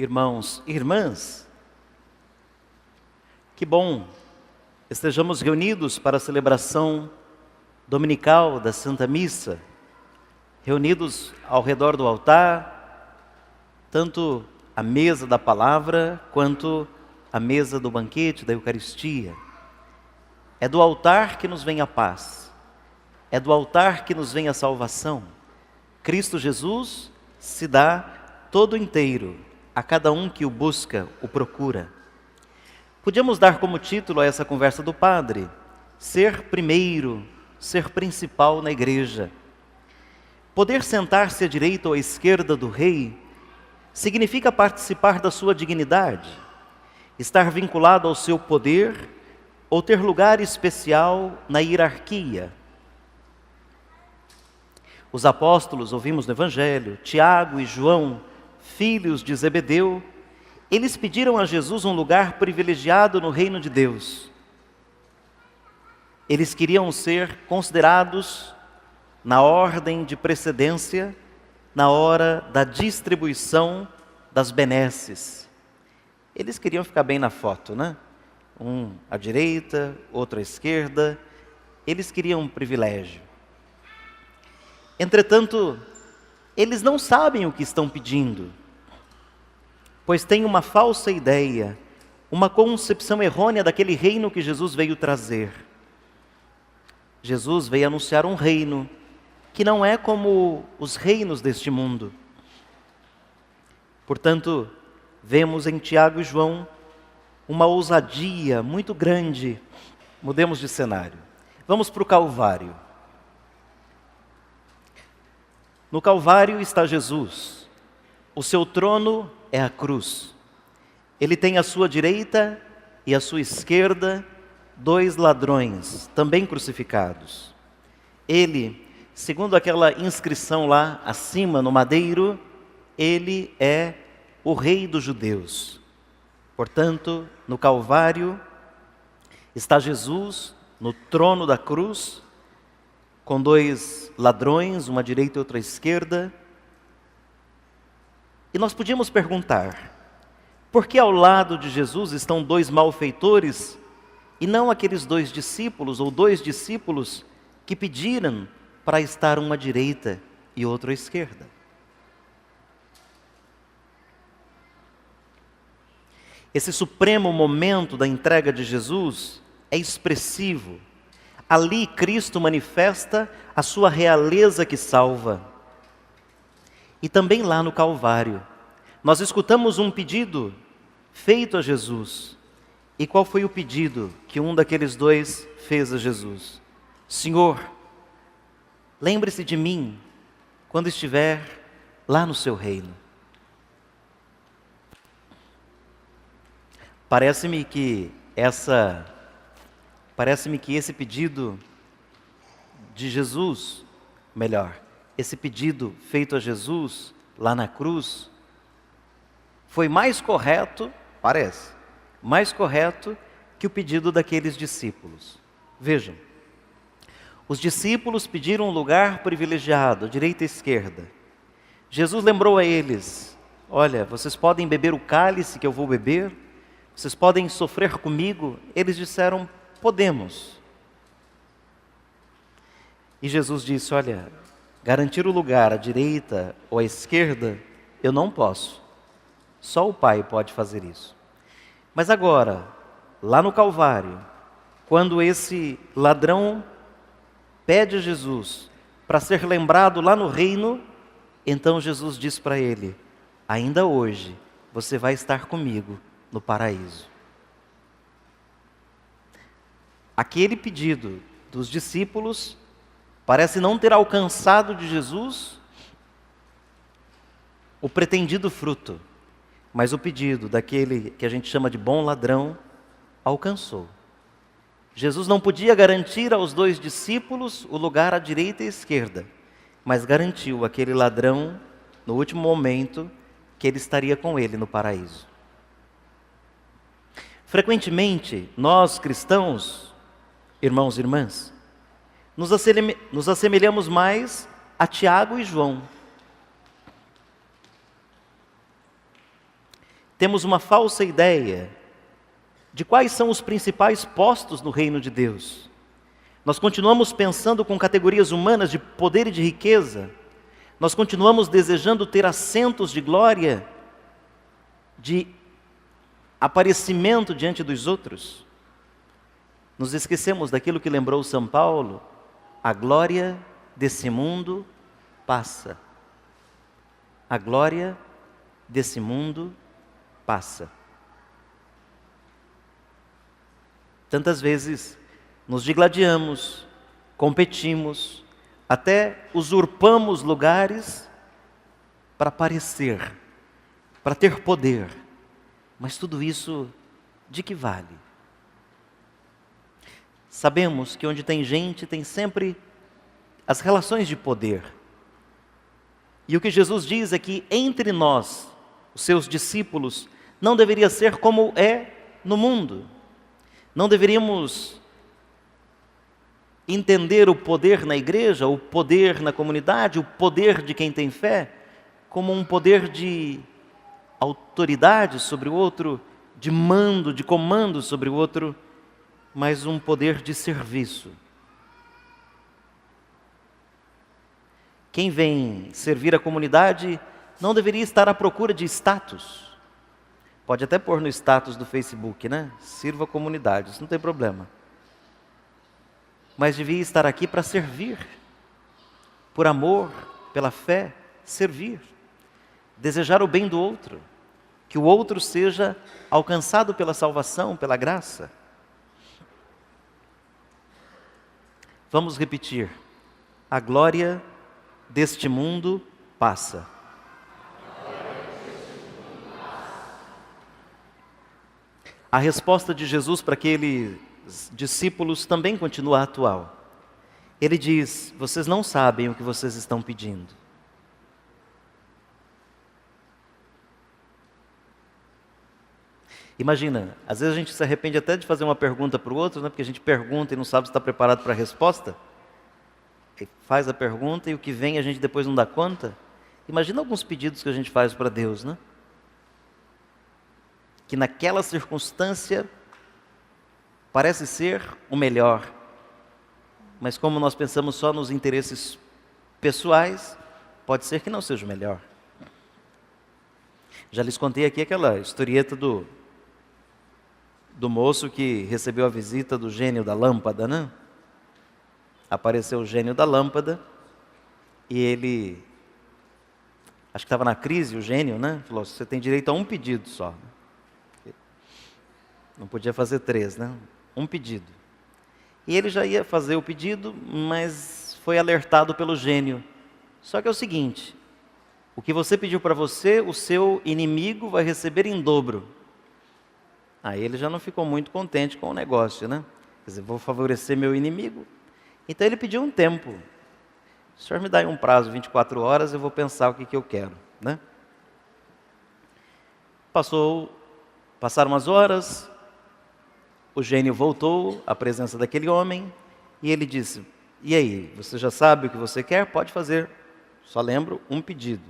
irmãos e irmãs, que bom estejamos reunidos para a celebração dominical da Santa Missa, reunidos ao redor do altar, tanto a mesa da palavra quanto a mesa do banquete da Eucaristia. É do altar que nos vem a paz, é do altar que nos vem a salvação. Cristo Jesus se dá todo inteiro a cada um que o busca, o procura. Podíamos dar como título a essa conversa do padre: ser primeiro, ser principal na igreja. Poder sentar-se à direita ou à esquerda do rei significa participar da sua dignidade, estar vinculado ao seu poder ou ter lugar especial na hierarquia. Os apóstolos, ouvimos no Evangelho, Tiago e João, filhos de Zebedeu, eles pediram a Jesus um lugar privilegiado no reino de Deus. Eles queriam ser considerados na ordem de precedência, na hora da distribuição das benesses. Eles queriam ficar bem na foto, né? Um à direita, outro à esquerda. Eles queriam um privilégio. Entretanto, eles não sabem o que estão pedindo, pois têm uma falsa ideia, uma concepção errônea daquele reino que Jesus veio trazer. Jesus veio anunciar um reino que não é como os reinos deste mundo. Portanto, vemos em Tiago e João uma ousadia muito grande. Mudemos de cenário. Vamos para o Calvário. No Calvário está Jesus. O seu trono é a cruz. Ele tem à sua direita e à sua esquerda 2 ladrões, também crucificados. Ele, segundo aquela inscrição lá acima no madeiro, ele é o rei dos judeus. Portanto, no Calvário está Jesus no trono da cruz, com 2 ladrões, uma à direita e outra à esquerda. E nós podíamos perguntar, por que ao lado de Jesus estão 2 malfeitores e não aqueles 2 discípulos ou 2 discípulos que pediram para estar um à direita e outro à esquerda? Esse supremo momento da entrega de Jesus é expressivo. Ali Cristo manifesta a sua realeza que salva. E também lá no Calvário, nós escutamos um pedido feito a Jesus. E qual foi o pedido que um daqueles 2 fez a Jesus? Senhor, lembre-se de mim quando estiver lá no seu reino. Parece-me que esse pedido de Jesus, esse pedido feito a Jesus lá na cruz, foi mais correto que o pedido daqueles discípulos. Vejam, os discípulos pediram um lugar privilegiado, direita e esquerda. Jesus lembrou a eles: olha, vocês podem beber o cálice que eu vou beber, vocês podem sofrer comigo. Eles disseram: podemos. E Jesus disse: olha, garantir o lugar à direita ou à esquerda, eu não posso. Só o Pai pode fazer isso. Mas agora, lá no Calvário, quando esse ladrão pede a Jesus para ser lembrado lá no reino, então Jesus diz para ele: ainda hoje você vai estar comigo no paraíso. Aquele pedido dos discípulos parece não ter alcançado de Jesus o pretendido fruto, mas o pedido daquele que a gente chama de bom ladrão alcançou. Jesus não podia garantir aos 2 discípulos o lugar à direita e à esquerda, mas garantiu àquele ladrão, no último momento, que ele estaria com ele no paraíso. Frequentemente, nós cristãos, irmãos e irmãs, nos assemelhamos mais a Tiago e João. temos uma falsa ideia de quais são os principais postos no reino de Deus. Nós continuamos pensando com categorias humanas de poder e de riqueza. Nós continuamos desejando ter assentos de glória, de aparecimento diante dos outros. Nos esquecemos daquilo que lembrou São Paulo: a glória desse mundo passa. A glória desse mundo passa. Tantas vezes nos digladiamos, competimos, até usurpamos lugares para aparecer, para ter poder. Mas tudo isso, de que vale? Sabemos que onde tem gente, tem sempre as relações de poder. E o que Jesus diz é que entre nós, os seus discípulos, não deveria ser como é no mundo. Não deveríamos entender o poder na igreja, o poder na comunidade, o poder de quem tem fé, como um poder de autoridade sobre o outro, de mando, de comando sobre o outro, mas um poder de serviço. Quem vem servir a comunidade não deveria estar à procura de status. Pode até pôr no status do Facebook, né? Sirva a comunidade, isso não tem problema. Mas devia estar aqui para servir, por amor, pela fé, servir, desejar o bem do outro, que o outro seja alcançado pela salvação, pela graça. Vamos repetir: a glória deste mundo passa. A resposta de Jesus para aqueles discípulos também continua atual. Ele diz: vocês não sabem o que vocês estão pedindo. Imagina, às vezes a gente se arrepende até de fazer uma pergunta para o outro, né? Porque a gente pergunta e não sabe se está preparado para a resposta. E faz a pergunta e o que vem a gente depois não dá conta. Imagina alguns pedidos que a gente faz para Deus, né? Que naquela circunstância parece ser o melhor, mas como nós pensamos só nos interesses pessoais, pode ser que não seja o melhor. Já lhes contei aqui aquela historieta do moço que recebeu a visita do gênio da lâmpada, né? Apareceu o gênio da lâmpada e ele, acho que estava na crise o gênio, né? Falou: você tem direito a um pedido só. Não podia fazer 3, né? Um pedido. E ele já ia fazer o pedido, mas foi alertado pelo gênio. Só que é o seguinte: o que você pediu para você, o seu inimigo vai receber em dobro. Aí ele já não ficou muito contente com o negócio, né? Quer dizer, vou favorecer meu inimigo. Então ele pediu um tempo. O senhor me dá aí um prazo, 24 horas, eu vou pensar o que eu quero, né? Passaram as horas, o gênio voltou à presença daquele homem e ele disse: e aí, você já sabe o que você quer? Pode fazer. Só lembro um pedido.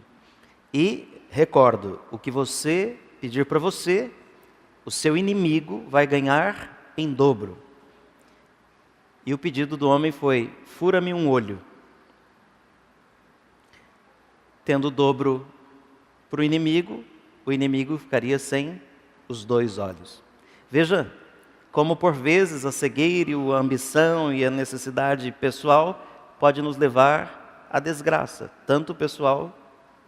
E recordo, o que você pedir para você, o seu inimigo vai ganhar em dobro. E o pedido do homem foi: fura-me um olho. Tendo o dobro para o inimigo ficaria sem os 2 olhos. Veja como por vezes a cegueira, a ambição e a necessidade pessoal pode nos levar à desgraça, tanto pessoal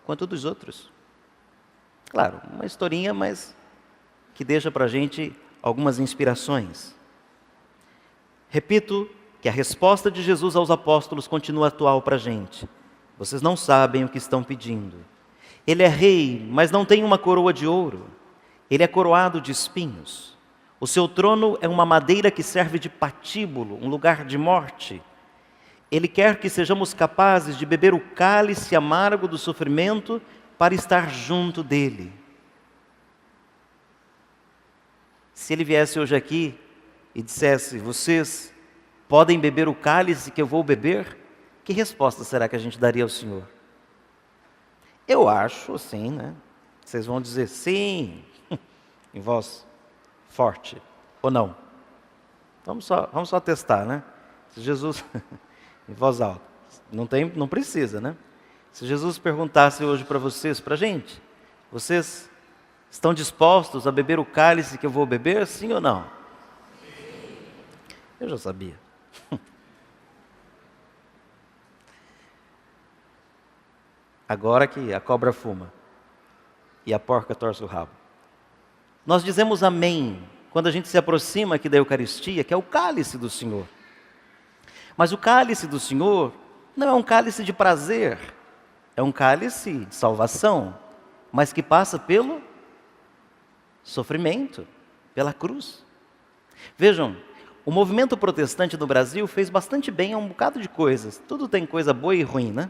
quanto dos outros. Claro, uma historinha, mas que deixa para a gente algumas inspirações. Repito que a resposta de Jesus aos apóstolos continua atual para a gente. Vocês não sabem o que estão pedindo. Ele é rei, mas não tem uma coroa de ouro. Ele é coroado de espinhos. O seu trono é uma madeira que serve de patíbulo, um lugar de morte. Ele quer que sejamos capazes de beber o cálice amargo do sofrimento para estar junto dele. Se ele viesse hoje aqui e dissesse: vocês podem beber o cálice que eu vou beber, que resposta será que a gente daria ao Senhor? Eu acho assim, né? Vocês vão dizer sim, em voz forte, ou não? Vamos só testar, né? Se Jesus, em voz alta, não precisa, né? Se Jesus perguntasse hoje para vocês, para a gente, vocês estão dispostos a beber o cálice que eu vou beber, sim ou não? Eu já sabia. Agora que a cobra fuma e a porca torce o rabo. Nós dizemos amém quando a gente se aproxima aqui da Eucaristia, que é o cálice do Senhor. Mas o cálice do Senhor não é um cálice de prazer, é um cálice de salvação, mas que passa pelo sofrimento, pela cruz. Vejam, o movimento protestante no Brasil fez bastante bem a um bocado de coisas. Tudo tem coisa boa e ruim, né?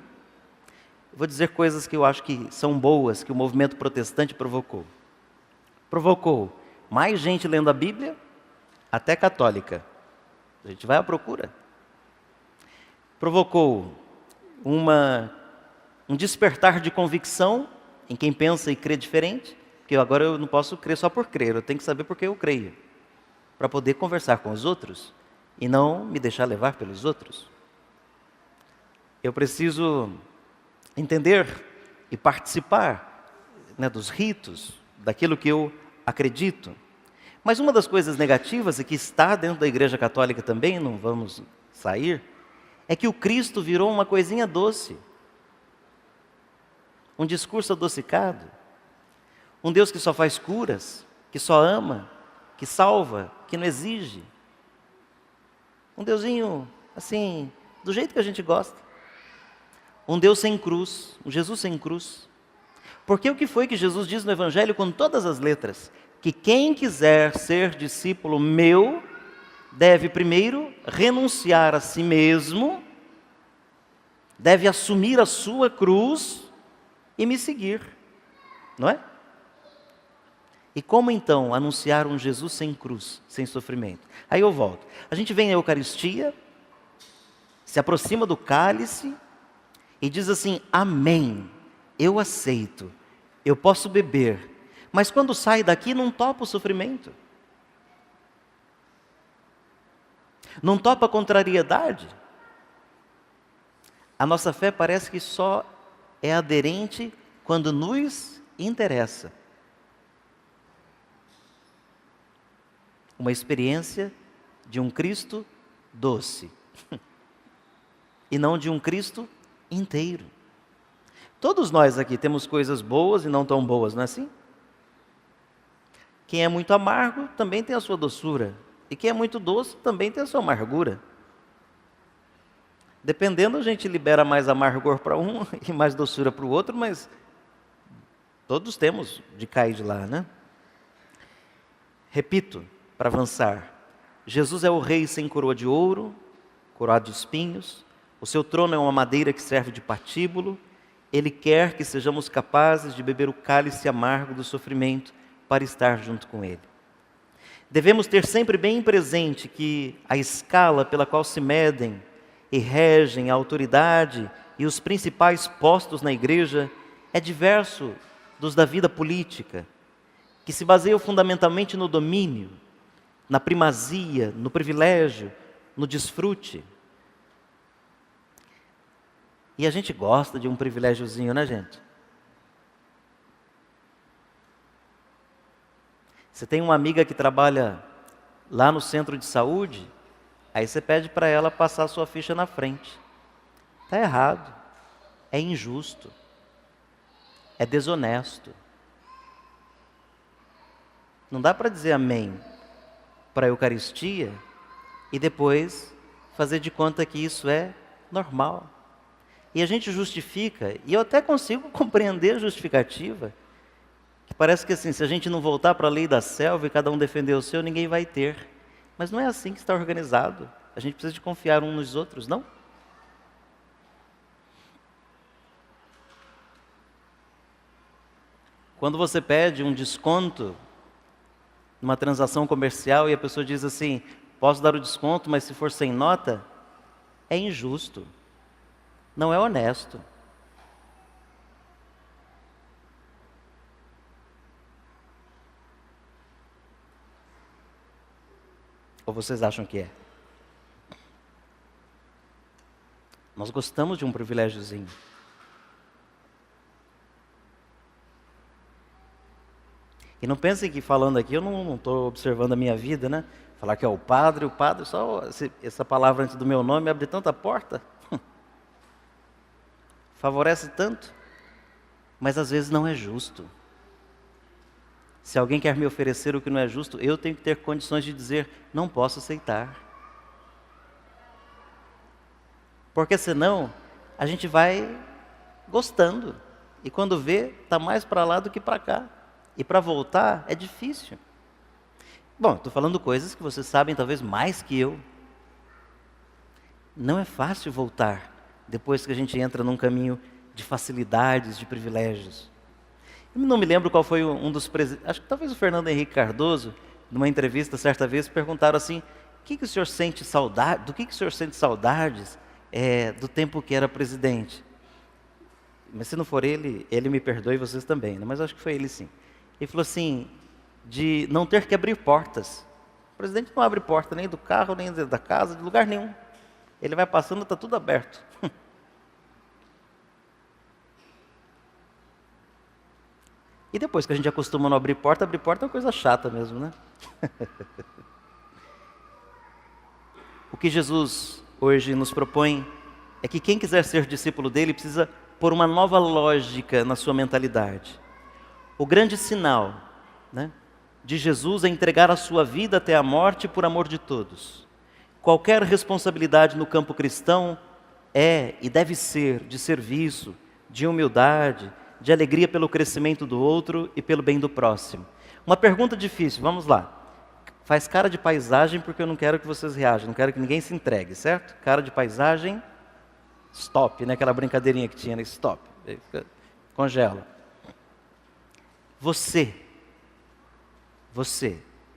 Eu vou dizer coisas que eu acho que são boas, que o movimento protestante provocou. Provocou mais gente lendo a Bíblia, até católica. A gente vai à procura. Provocou um despertar de convicção em quem pensa e crê diferente, porque agora eu não posso crer só por crer, eu tenho que saber por que eu creio, para poder conversar com os outros e não me deixar levar pelos outros. Eu preciso entender e participar, né, dos ritos, daquilo que eu acredito. Mas uma das coisas negativas, e que está dentro da Igreja Católica também, não vamos sair, é que o Cristo virou uma coisinha doce. Um discurso adocicado. Um Deus que só faz curas, que só ama, que salva, que não exige. Um Deusinho, assim, do jeito que a gente gosta. Um Deus sem cruz, um Jesus sem cruz. Porque o que foi que Jesus diz no Evangelho com todas as letras? Que quem quiser ser discípulo meu, deve primeiro renunciar a si mesmo, deve assumir a sua cruz e me seguir. Não é? E como então anunciar um Jesus sem cruz, sem sofrimento? Aí eu volto. A gente vem à Eucaristia, se aproxima do cálice e diz assim, amém, eu aceito, eu posso beber. Mas quando sai daqui não topa o sofrimento. Não topa a contrariedade. A nossa fé parece que só é aderente quando nos interessa. Uma experiência de um Cristo doce e não de um Cristo inteiro. Todos nós aqui temos coisas boas e não tão boas, não é assim? Quem é muito amargo também tem a sua doçura, e quem é muito doce também tem a sua amargura. Dependendo, a gente libera mais amargor para um e mais doçura para o outro, mas todos temos de cair de lá, né? Repito, para avançar, Jesus é o rei sem coroa de ouro, coroado de espinhos, o seu trono é uma madeira que serve de patíbulo, ele quer que sejamos capazes de beber o cálice amargo do sofrimento para estar junto com ele. Devemos ter sempre bem presente que a escala pela qual se medem e regem a autoridade e os principais postos na igreja é diverso dos da vida política, que se baseiam fundamentalmente no domínio, na primazia, no privilégio, no desfrute. E a gente gosta de um privilégiozinho, né, gente? Você tem uma amiga que trabalha lá no centro de saúde, aí você pede para ela passar a sua ficha na frente. Está errado, é injusto, é desonesto. Não dá para dizer amém para a Eucaristia e depois fazer de conta que isso é normal. E a gente justifica, e eu até consigo compreender a justificativa, que parece que assim, se a gente não voltar para a lei da selva e cada um defender o seu, ninguém vai ter. Mas não é assim que está organizado. A gente precisa de confiar uns nos outros, não? Quando você pede um desconto numa transação comercial e a pessoa diz assim, posso dar o desconto, mas se for sem nota, é injusto. Não é honesto. Ou vocês acham que é? Nós gostamos de um privilégiozinho. E não pensem que falando aqui, eu não estou observando a minha vida, né? Falar que é o padre, só essa palavra antes do meu nome abre tanta porta. Favorece tanto. Mas às vezes não é justo. Se alguém quer me oferecer o que não é justo, eu tenho que ter condições de dizer, não posso aceitar. Porque senão, a gente vai gostando. E quando vê, está mais para lá do que para cá. E para voltar, é difícil. Bom, estou falando coisas que vocês sabem talvez mais que eu. Não é fácil voltar, depois que a gente entra num caminho de facilidades, de privilégios. Eu não me lembro qual foi um dos presidentes, acho que talvez o Fernando Henrique Cardoso, numa entrevista certa vez, perguntaram assim, do que o senhor sente saudades do tempo que era presidente? Mas se não for ele me perdoe, vocês também, né? Mas acho que foi ele sim. Ele falou assim, de não ter que abrir portas. O presidente não abre porta nem do carro, nem da casa, de lugar nenhum. Ele vai passando, está tudo aberto. E depois que a gente acostuma a não abrir porta é uma coisa chata mesmo, né? O que Jesus hoje nos propõe é que quem quiser ser discípulo dele precisa pôr uma nova lógica na sua mentalidade. O grande sinal, né, de Jesus é entregar a sua vida até a morte por amor de todos. Qualquer responsabilidade no campo cristão é e deve ser de serviço, de humildade, de alegria pelo crescimento do outro e pelo bem do próximo. Uma pergunta difícil, vamos lá. Faz cara de paisagem porque eu não quero que vocês reajam, não quero que ninguém se entregue, certo? Cara de paisagem, stop, né? Aquela brincadeirinha que tinha, né? Stop, congela. Você,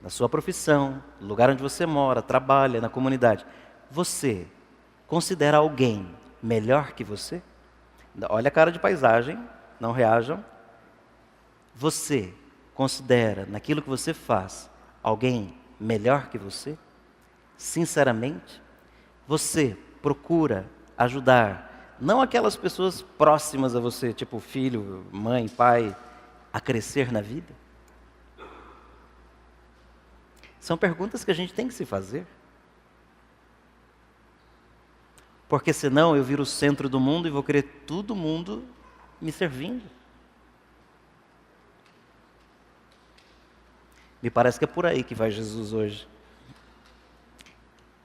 na sua profissão, no lugar onde você mora, trabalha, na comunidade, você considera alguém melhor que você? Olha a cara de paisagem, não reajam. Você considera, naquilo que você faz, alguém melhor que você? Sinceramente? Você procura ajudar, não aquelas pessoas próximas a você, tipo filho, mãe, pai, a crescer na vida? São perguntas que a gente tem que se fazer. Porque senão eu viro o centro do mundo e vou querer todo mundo me servindo. Me parece que é por aí que vai Jesus hoje.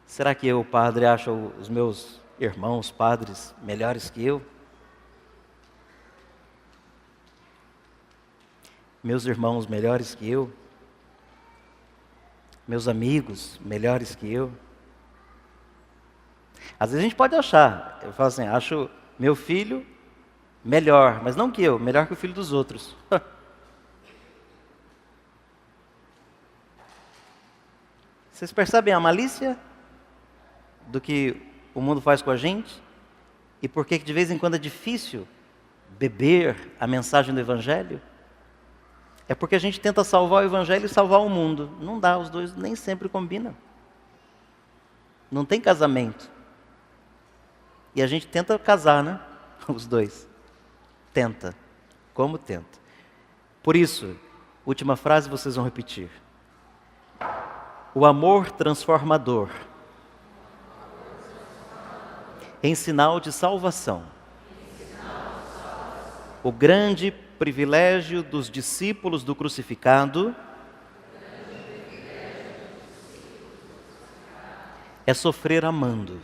Será que eu, padre, acho os meus irmãos padres melhores que eu? Meus irmãos melhores que eu? Meus amigos melhores que eu? Às vezes a gente pode achar, eu falo assim, acho meu filho melhor, mas não que eu, melhor que o filho dos outros. Vocês percebem a malícia do que o mundo faz com a gente? E por que de vez em quando é difícil beber a mensagem do Evangelho? É porque a gente tenta salvar o Evangelho e salvar o mundo. Não dá, os dois nem sempre combinam. Não tem casamento. E a gente tenta casar, né? Os dois. Tenta. Como tenta. Por isso, última frase vocês vão repetir. O amor transformador em sinal de salvação. O grande privilégio dos discípulos do crucificado é sofrer amando.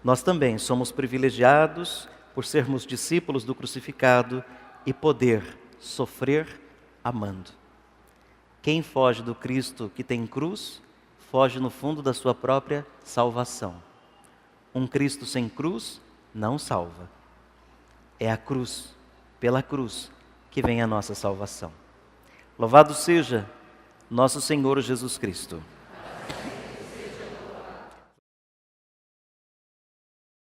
Nós também somos privilegiados por sermos discípulos do crucificado e poder sofrer amando. Quem foge do Cristo que tem cruz, foge no fundo da sua própria salvação. Um Cristo sem cruz não salva. É a cruz, pela cruz, que vem a nossa salvação. Louvado seja nosso Senhor Jesus Cristo.